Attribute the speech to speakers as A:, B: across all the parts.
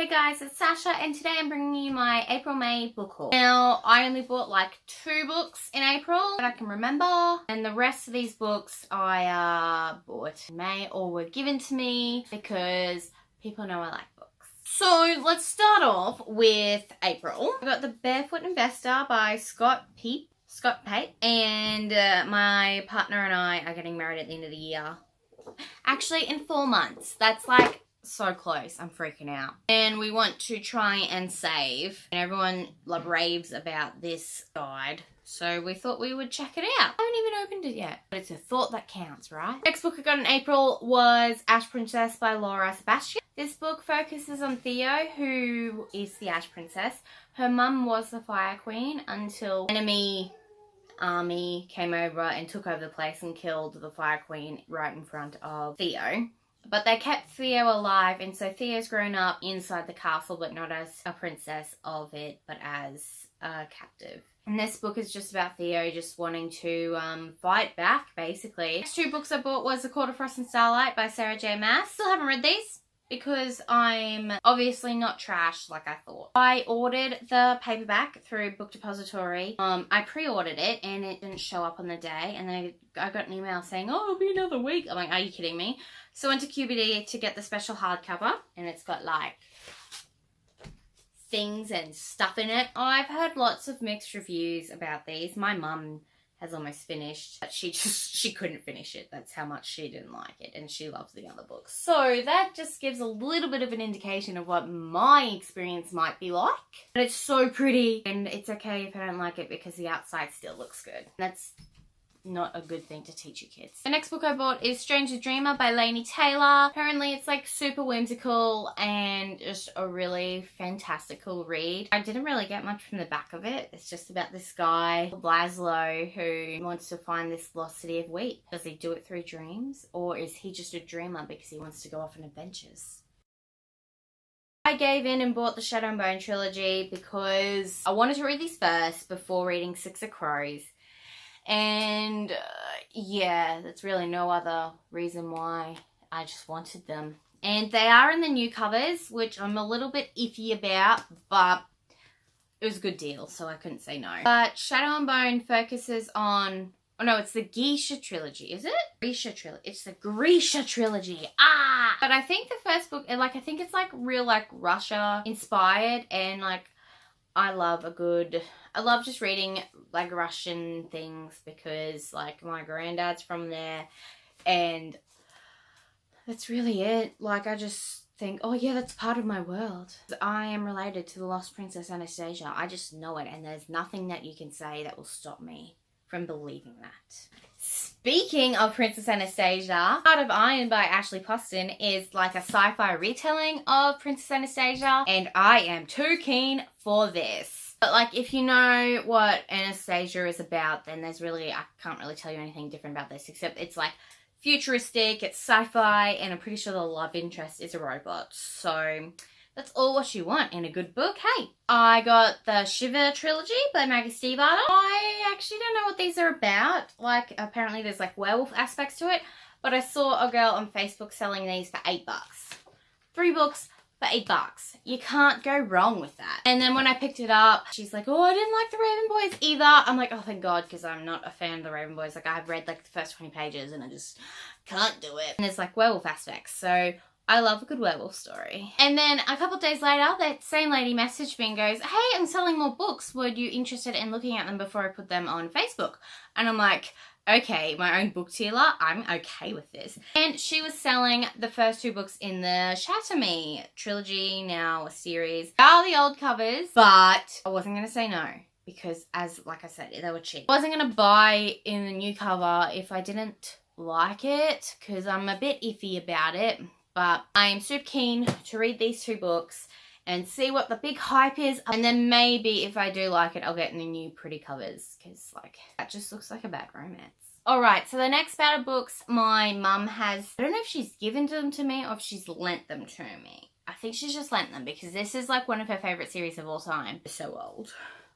A: Hey guys, it's Sasha and today I'm bringing you my April-May book haul. Now, I only bought like 2 books in April that I can remember, and the rest of these books I bought in May or were given to me because people know I like books. So let's start off with April. I got The Barefoot Investor by Scott Pape, and my partner and I are getting married at the end of the year. Actually, in 4 months. That's like so close. I'm freaking out. And we want to try and save. And everyone like raves about this guide. So we thought we would check it out. I haven't even opened it yet. But it's a thought that counts, right? Next book I got in April was Ash Princess by Laura Sebastian. This book focuses on Theo, who is the Ash Princess. Her mum was the Fire Queen until enemy army came over and took over the place and killed the Fire Queen right in front of Theo. But they kept Theo alive, and so Theo's grown up inside the castle, but not as a princess of it, but as a captive. And this book is just about Theo just wanting to fight back, basically. Next 2 books I bought was The Court of Frost and Starlight by Sarah J. Maas. Still haven't read these because I'm obviously not trash like I thought. I ordered the paperback through Book Depository. I pre-ordered it and it didn't show up on the day, and then I got an email saying, oh, it'll be another week. I'm like, are you kidding me? So I went to QBD to get the special hardcover, and it's got like things and stuff in it. I've heard lots of mixed reviews about these. My mum has almost finished, but she couldn't finish it. That's how much she didn't like it, and she loves the other books. So that just gives a little bit of an indication of what my experience might be like. But it's so pretty, and it's okay if I don't like it because the outside still looks good. That's not a good thing to teach your kids. The next book I bought is Stranger Dreamer by Laini Taylor. Apparently it's like super whimsical and just a really fantastical read. I didn't really get much from the back of it. It's just about this guy, Laszlo, who wants to find this lost city of wheat. Does he do it through dreams, or is he just a dreamer because he wants to go off on adventures? I gave in and bought the Shadow and Bone trilogy because I wanted to read these first before reading Six of Crows. And yeah, there's really no other reason why. I just wanted them. And they are in the new covers, which I'm a little bit iffy about, but it was a good deal, so I couldn't say no. But Shadow and Bone focuses on, oh no, it's the Geisha trilogy, is it? Grisha trilogy. It's the Grisha trilogy. Ah! But I think the first book, like, I think it's like real like Russia inspired, and like I love just reading like Russian things because like my granddad's from there, and that's really it. Like I just think, oh yeah, that's part of my world. I am related to the lost Princess Anastasia. I just know it, and there's nothing that you can say that will stop me from believing that. Speaking of Princess Anastasia, Heart of Iron by Ashley Poston is like a sci-fi retelling of Princess Anastasia, and I am too keen for this. But like, if you know what Anastasia is about, then I can't really tell you anything different about this, except it's like futuristic, it's sci-fi, and I'm pretty sure the love interest is a robot. So that's all what you want in a good book. Hey, I got the Shiver trilogy by Maggie Stiefvater. I actually don't know what these are about. Like, apparently there's like werewolf aspects to it, but I saw a girl on Facebook selling these for $8. 3 books for $8. You can't go wrong with that. And then when I picked it up, she's like, oh, I didn't like the Raven Boys either. I'm like, oh, thank God, because I'm not a fan of the Raven Boys. Like, I've read like the first 20 pages and I just can't do it. And there's like werewolf aspects, so I love a good werewolf story. And then a couple of days later, that same lady messaged me and goes, hey, I'm selling more books. Were you interested in looking at them before I put them on Facebook? And I'm like, okay, my own book dealer, I'm okay with this. And she was selling the first 2 books in the Shatter Me trilogy, now a series. They are the old covers, but I wasn't going to say no because, like I said, they were cheap. I wasn't going to buy in the new cover if I didn't like it because I'm a bit iffy about it. But I am super keen to read these 2 books and see what the big hype is. And then maybe if I do like it, I'll get the new pretty covers because like that just looks like a bad romance. Alright, so the next bout of books my mum has, I don't know if she's given them to me or if she's lent them to me. I think she's just lent them because this is like one of her favourite series of all time. It's so old.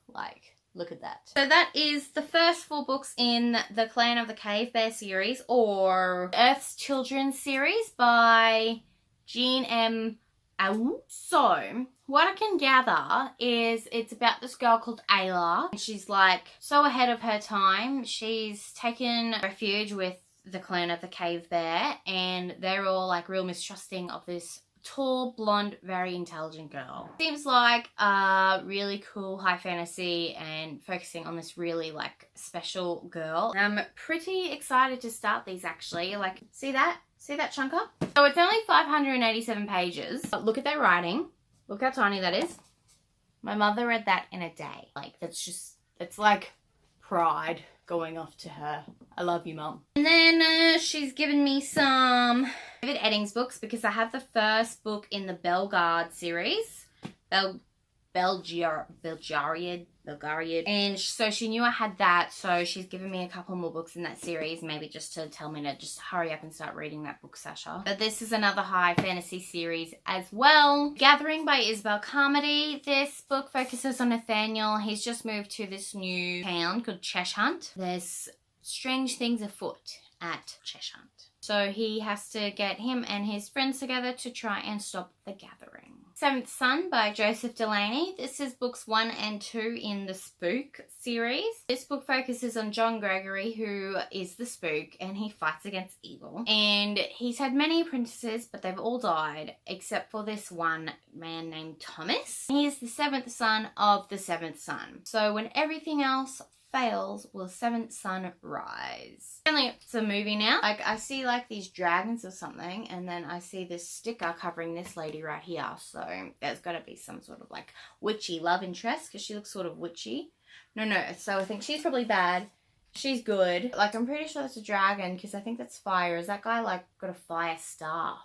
A: Like, look at that. So that is the first 4 books in the Clan of the Cave Bear series, or Earth's Children series by Jean M. Ow. So, what I can gather is it's about this girl called Ayla. She's like so ahead of her time. She's taken refuge with the clan of the Cave Bear, and they're all like real mistrusting of this tall, blonde, very intelligent girl. Seems like a really cool high fantasy and focusing on this really like special girl. I'm pretty excited to start these actually. Like, see that? See that chunker? So it's only 587 pages. But look at that writing. Look how tiny that is. My mother read that in a day. Like, that's just, it's like pride going off to her. I love you, Mum. And then she's given me some David Eddings books because I have the first book in the Bellegarde series. Belgariad. And so she knew I had that, so she's given me a couple more books in that series, maybe just to tell me to just hurry up and start reading that book, Sasha. But this is another high fantasy series as well. Gathering by Isabel Carmody. This book focuses on Nathaniel. He's just moved to this new town called Cheshunt. There's strange things afoot at Cheshunt. So he has to get him and his friends together to try and stop the gathering. Seventh Son by Joseph Delaney. This is books 1 and 2 in the Spook series. This book focuses on John Gregory, who is the spook, and he fights against evil. And he's had many apprentices, but they've all died, except for this one man named Thomas. He is the 7th son of the 7th son. So when everything else fails, will 7th son rise? Apparently it's a movie now. Like, I see like these dragons or something, and then I see this sticker covering this lady right here. So there's got to be some sort of like witchy love interest, because she looks sort of witchy. No, so I think she's probably bad. She's good. Like, I'm pretty sure that's a dragon, because I think that's fire. Is that guy like got a fire staff?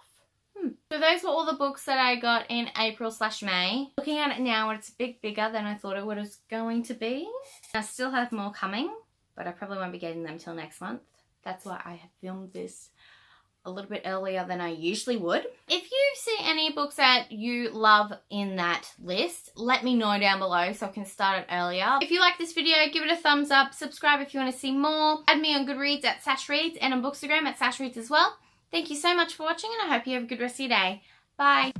A: So those were all the books that I got in April/May. Looking at it now, it's a bit bigger than I thought it was going to be. I still have more coming, but I probably won't be getting them till next month. That's why I have filmed this a little bit earlier than I usually would. If you see any books that you love in that list, let me know down below so I can start it earlier. If you like this video, give it a thumbs up. Subscribe if you want to see more. Add me on Goodreads at sashreads and on Bookstagram at sashreads as well. Thank you so much for watching, and I hope you have a good rest of your day. Bye.